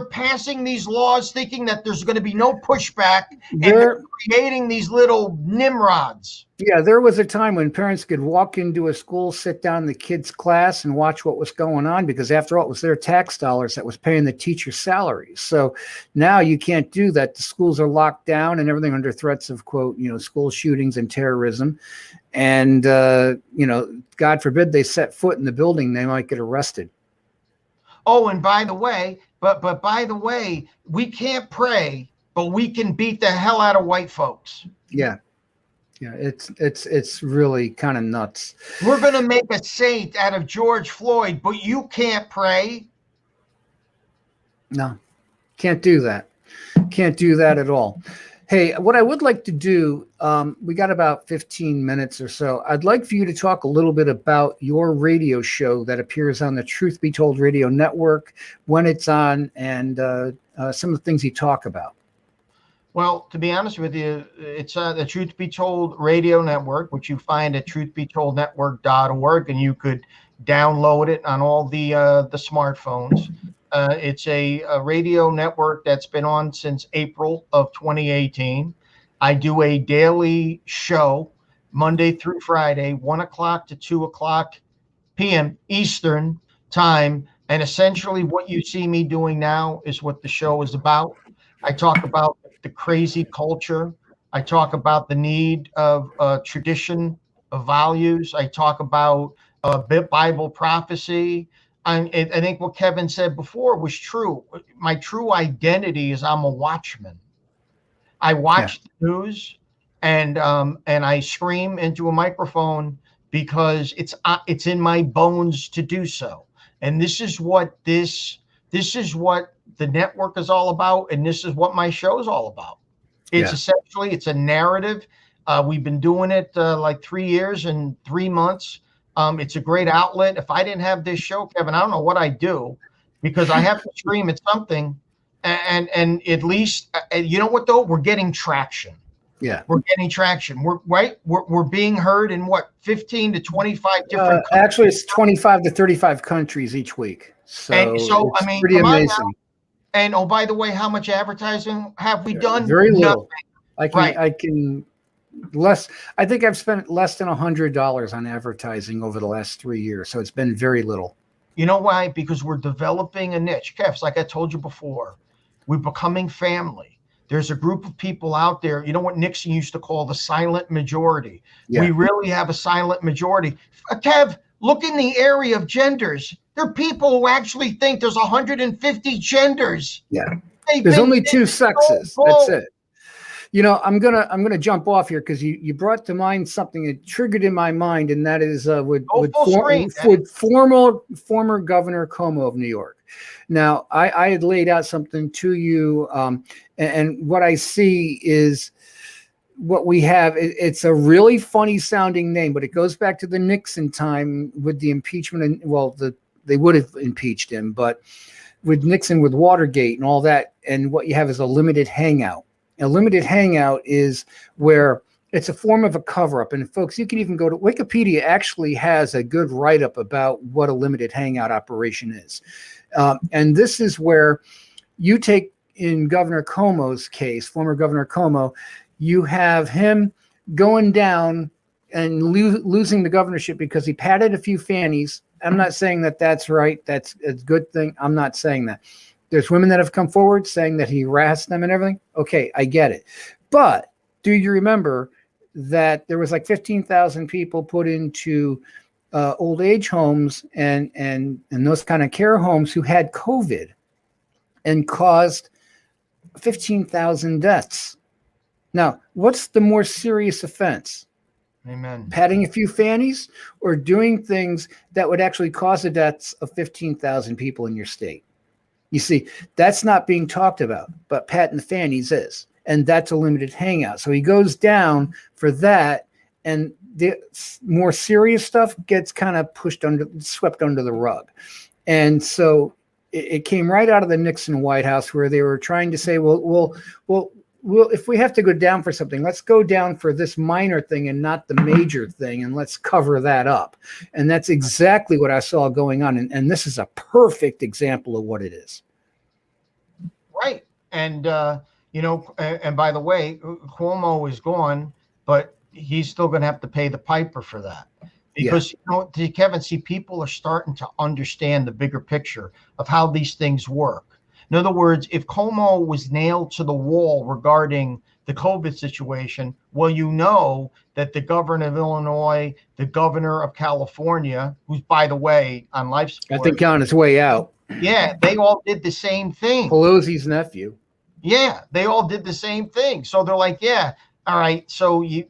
passing these laws thinking that there's going to be no pushback, and they're creating these little Nimrods. Yeah, there was a time when parents could walk into a school, sit down in the kids' class, and watch what was going on, because after all, it was their tax dollars that was paying the teachers' salaries. So now you can't do that. The schools are locked down and everything under threats of, quote, school shootings and terrorism. And, God forbid they set foot in the building, they might get arrested. Oh, and by the way, we can't pray, but we can beat the hell out of white folks. Yeah. Yeah, it's really kind of nuts. We're going to make a saint out of George Floyd, but you can't pray. No, can't do that. Can't do that at all. Hey, what I would like to do, we got about 15 minutes or so. I'd like for you to talk a little bit about your radio show that appears on the Truth Be Told Radio Network, when it's on, and some of the things you talk about. Well, to be honest with you, it's the Truth Be Told Radio Network, which you find at truthbetoldnetwork.org, and you could download it on all the smartphones. It's a radio network that's been on since April of 2018. I do a daily show, Monday through Friday, 1 o'clock to 2 o'clock p.m. Eastern time. And essentially what you see me doing now is what the show is about. I talk about the crazy culture. I talk about the need of tradition, of values. I talk about Bible prophecy. I think what Kevin said before was true. My true identity is I'm a watchman. I watch the news, and I scream into a microphone because it's in my bones to do so. And this is what the network is all about, and this is what my show is all about. It's essentially, it's a narrative. We've been doing it like 3 years and 3 months. It's a great outlet. If I didn't have this show, Kevin, I don't know what I'd do, because I have to scream at something. And at least, you know what, though? We're getting traction. Yeah. We're getting traction. We're being heard in 15 to 25 different countries. Actually, it's 25 to 35 countries each week. So I mean, pretty amazing. And oh, by the way, how much advertising have we done? Very little. I think I've spent less than $100 on advertising over the last 3 years. So it's been very little. You know why? Because we're developing a niche. Kev, like I told you before, we're becoming family. There's a group of people out there. You know what Nixon used to call the silent majority? Yeah. We really have a silent majority. Kev, look in the area of genders. There are people who actually think there's 150 genders. Yeah. There's only 2 sexes. That's it. You know, I'm gonna jump off here because you brought to mind something that triggered in my mind, and that is with former Governor Cuomo of New York. Now, I had laid out something to you, and what I see is what we have. It's a really funny sounding name, but it goes back to the Nixon time with the impeachment, and they would have impeached him, but with Nixon, with Watergate and all that, and what you have is a limited hangout. A limited hangout is where it's a form of a cover-up. And folks, you can even go to Wikipedia, actually has a good write-up about what a limited hangout operation is. And this is where you take in Governor Cuomo's case, former Governor Cuomo, you have him going down and losing the governorship because he patted a few fannies. I'm not saying that that's right. That's a good thing. I'm not saying that. There's women that have come forward saying that he harassed them and everything. Okay, I get it. But do you remember that there was like 15,000 people put into old age homes and those kind of care homes who had COVID and caused 15,000 deaths? Now, what's the more serious offense? Amen. Patting a few fannies or doing things that would actually cause the deaths of 15,000 people in your state? You see, that's not being talked about, but patting the fannies is. And that's a limited hangout. So he goes down for that, and the more serious stuff gets kind of swept under the rug. And so it came right out of the Nixon White House, where they were trying to say, well, if we have to go down for something, let's go down for this minor thing and not the major thing, and let's cover that up. And that's exactly what I saw going on. And this is a perfect example of what it is. Right. And, and by the way, Cuomo is gone, but he's still going to have to pay the piper for that. Because, Kevin, see, people are starting to understand the bigger picture of how these things work. In other words, if Cuomo was nailed to the wall regarding the COVID situation, well, you know that the governor of Illinois, the governor of California, who's, by the way, on life support, I think on his way out. Yeah, they all did the same thing. Pelosi's nephew. Yeah, they all did the same thing. So they're like, yeah, all right. So you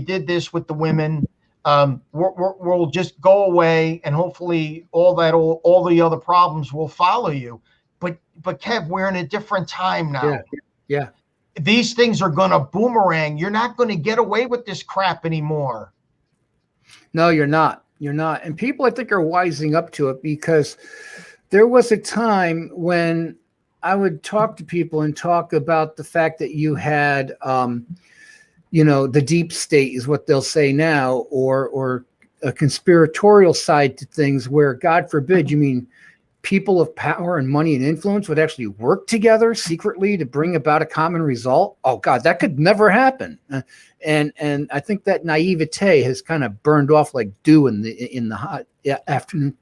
did this with the women. We'll just go away, and hopefully all the other problems will follow you. But Kev, we're in a different time now. Yeah. These things are going to boomerang. You're not going to get away with this crap anymore. No, you're not. You're not. And people, I think, are wising up to it, because there was a time when I would talk to people and talk about the fact that you had, the deep state is what they'll say now, or a conspiratorial side to things where, God forbid, you mean people of power and money and influence would actually work together secretly to bring about a common result. Oh God, that could never happen. And I think that naivete has kind of burned off like dew in the hot afternoon.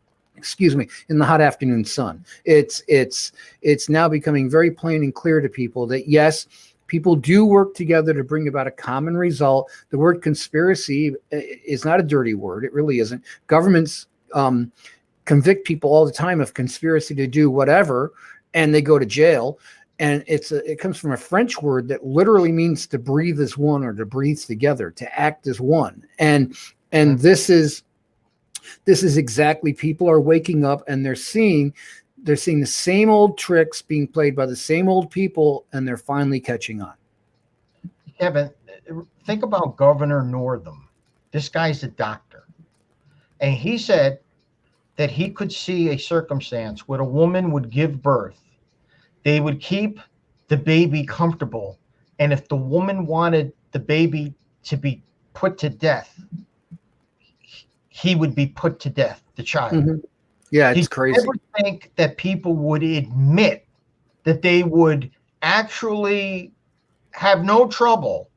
In the hot afternoon sun. It's now becoming very plain and clear to people that yes, people do work together to bring about a common result. The word conspiracy is not a dirty word. It really isn't. Governments convict people all the time of conspiracy to do whatever, and they go to jail. And it comes from a French word that literally means to breathe as one, or to breathe together, to act as one. And this is exactly, people are waking up, and they're seeing the same old tricks being played by the same old people, and they're finally catching on. Kevin, think about Governor Northam. This guy's a doctor. And he said that he could see a circumstance where a woman would give birth. They would keep the baby comfortable. And if the woman wanted the baby to be put to death, he would be put to death, the child. Mm-hmm. Yeah, it's crazy. I never think that people would admit that they would actually have no trouble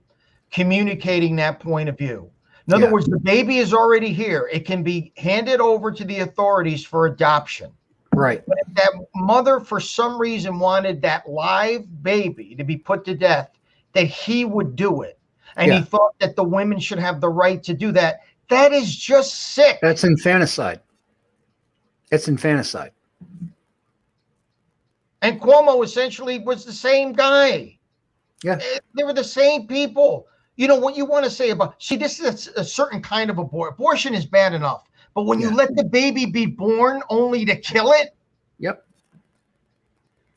communicating that point of view. In other words, the baby is already here. It can be handed over to the authorities for adoption. Right. But if that mother, for some reason, wanted that live baby to be put to death, that he would do it. And he thought that the women should have the right to do that. That is just sick. That's infanticide. It's infanticide. And Cuomo essentially was the same guy. Yeah. They were the same people. You know what you want to say about, this is a certain kind of abortion. Abortion is bad enough. But when you let the baby be born only to kill it. Yep.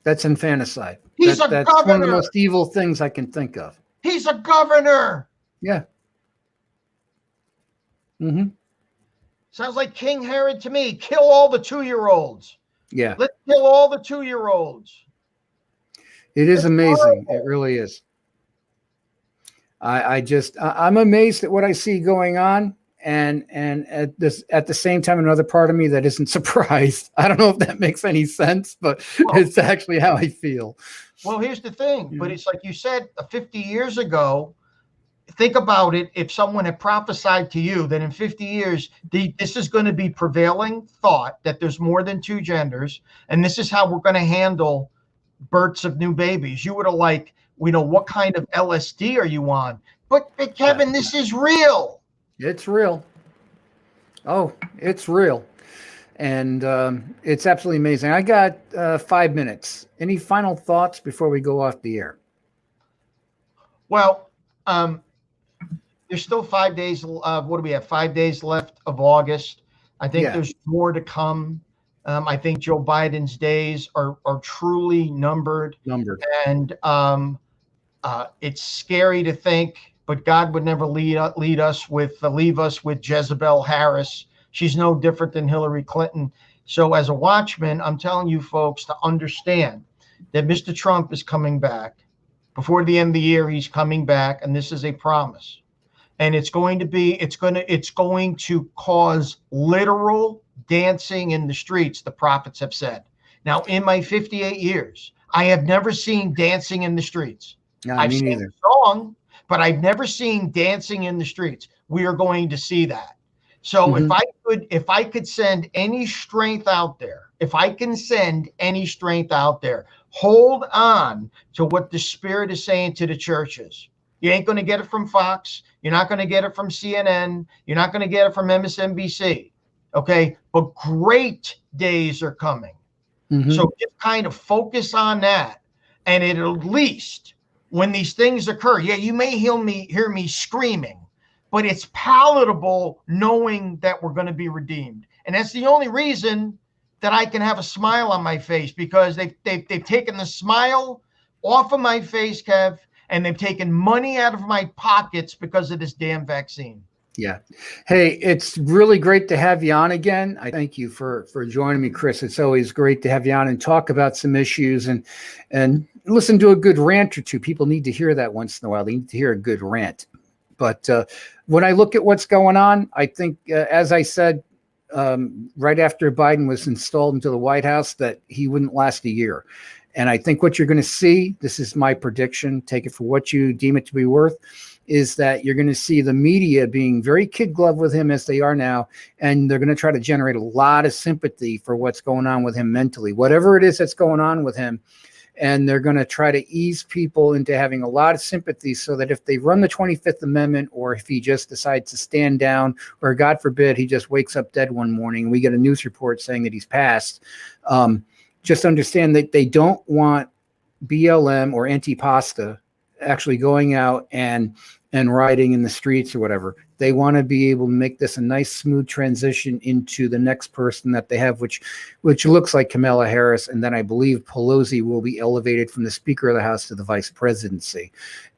That's infanticide. That's governor. One of the most evil things I can think of. He's a governor. Yeah. Mm-hmm. Sounds like King Herod to me. Kill all the 2-year-olds. Yeah. Let's kill all the 2-year-olds. It is amazing. It really is. I'm amazed at what I see going on. and at the same time, another part of me that isn't surprised. I don't know if that makes any sense, but it's actually how I feel. Well, here's the thing, but it's like you said 50 years ago. Think about it. If someone had prophesied to you that in 50 years, this is going to be prevailing thought, that there's more than two genders, and this is how we're going to handle births of new babies, you would have what kind of LSD are you on? But Kevin, this is real. It's real. Oh, it's real. And it's absolutely amazing. I got 5 minutes. Any final thoughts before we go off the air? Well, there's still 5 days. What do we have? 5 days left of August. I think there's more to come. I think Joe Biden's days are truly numbered. And it's scary to think, but God would never leave us with Jezebel Harris. She's no different than Hillary Clinton. So as a watchman, I'm telling you folks to understand that Mr. Trump is coming back. Before the end of the year, he's coming back, and this is a promise. And it's going to cause literal dancing in the streets, the prophets have said. Now, in my 58 years, I have never seen dancing in the streets. No, I've me seen neither. the song, but I've never seen dancing in the streets. We are going to see that. So if I could send any strength out there, hold on to what the Spirit is saying to the churches. You ain't going to get it from Fox. You're not going to get it from CNN. You're not going to get it from MSNBC. Okay. But great days are coming. So just kind of focus on that. And at least when these things occur, you may hear me screaming, but it's palatable knowing that we're going to be redeemed. And that's the only reason that I can have a smile on my face, because they've taken the smile off of my face, Kev, and they've taken money out of my pockets because of this damn vaccine. Yeah. Hey, it's really great to have you on again. I thank you for joining me, Chris. It's always great to have you on and talk about some issues and listen to a good rant or two. People need to hear that once in a while. They need to hear a good rant. But when I look at what's going on, I think, as I said, right after Biden was installed into the White House, that he wouldn't last a year. And I think what you're going to see, this is my prediction, take it for what you deem it to be worth, is that you're going to see the media being very kid glove with him as they are now. And they're going to try to generate a lot of sympathy for what's going on with him mentally, whatever it is that's going on with him. And they're going to try to ease people into having a lot of sympathy so that if they run the 25th Amendment, or if he just decides to stand down, or God forbid, he just wakes up dead one morning and we get a news report saying that he's passed, just understand that they don't want BLM or Antipasta actually going out and rioting in the streets or whatever. They want to be able to make this a nice, smooth transition into the next person that they have, which looks like Kamala Harris. And then I believe Pelosi will be elevated from the Speaker of the House to the vice presidency.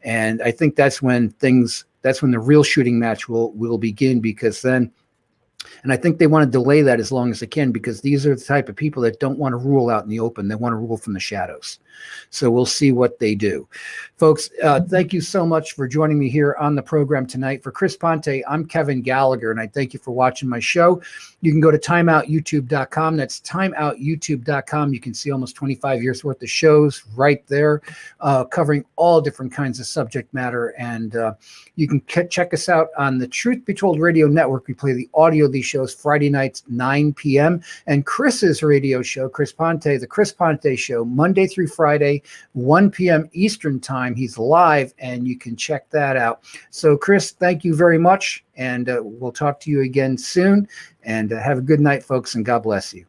And I think that's when the real shooting match will begin, because then, and I think they want to delay that as long as they can, because these are the type of people that don't want to rule out in the open. They want to rule from the shadows. So we'll see what they do. Folks, thank you so much for joining me here on the program tonight. For Chris Pante, I'm Kevin Gallagher, and I thank you for watching my show. You can go to timeoutyoutube.com. That's timeoutyoutube.com. You can see almost 25 years worth of shows right there, covering all different kinds of subject matter. And you can check us out on the Truth Be Told Radio Network. We play the audio of these shows Friday nights, 9 p.m. And Chris's radio show, Chris Pante, the Chris Pante Show, Monday through Friday, 1 p.m. Eastern Time. He's live, and you can check that out. So, Chris, thank you very much, and we'll talk to you again soon. And have a good night, folks, and God bless you.